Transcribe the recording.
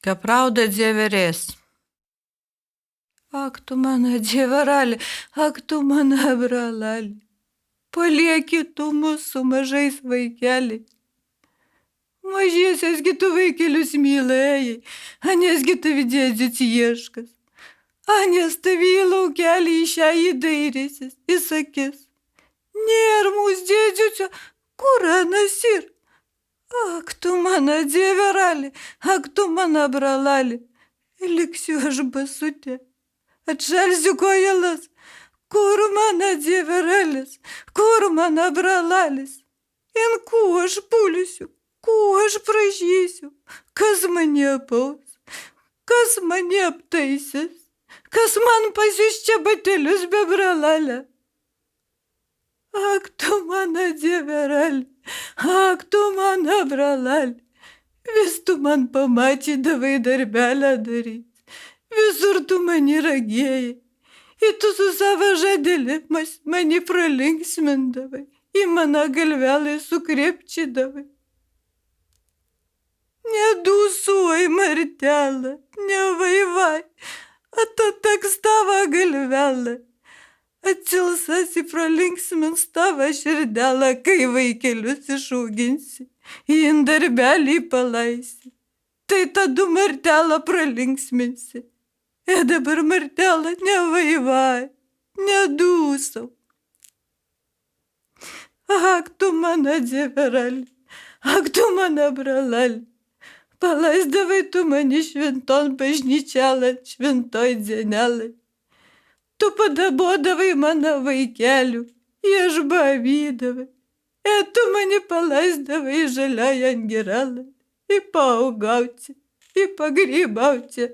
Ką prauda dzieverės. Ak tu mano dieverali, ak tu mano bralali, palieki tu mūsų mažais vaikeliai. Mažiesias gi tu vaikelius mylėjai, anės gi tavi dėdžius ieškas. Anės tavi į laukelį išę įdairysis, įsakys. Nėr mūsų dėdžiučio, kur anas ir? Ak tu mano dieverali, ak tu mano bralali, liksiu aš basutė, atšalsiu kojelas, kur mano dieveralis, kur mano bralalis, in ku aš pulsiu, ku aš prašysiu, kas mane apaus, kas mane aptaisys, kas man pasiūs čia batelius be bralalę. Ak tu mano dieverali, ak tu mano bralali, vis tu man pamatydavai darbelę daryti, visur tu mani ragėjai, ir tu su savo žadėlimas mani pralinksmindavai, į mano galvelį sukrepčydavai. Nedūsuoj, martelą, nevaivai, atataks tavo galvelę. Atsilsas į pralinksmins tavo širdelą, kai vaikelius išauginsi, į darbelį palaisi. Tai tada martelą pralinksminsi. Ir dabar martelą nevaivai, nedūsau. Ak tu mano dieverali, ak tu mano bralali, palaisdavai tu mani šventon bažnyčelą, šventoj dienelai. Tu padabodavai mano vaikelių, aš bavydavai. Ir tu mani palaisdavai žaliai ant geralą, į paaugauti, į pagrybauti.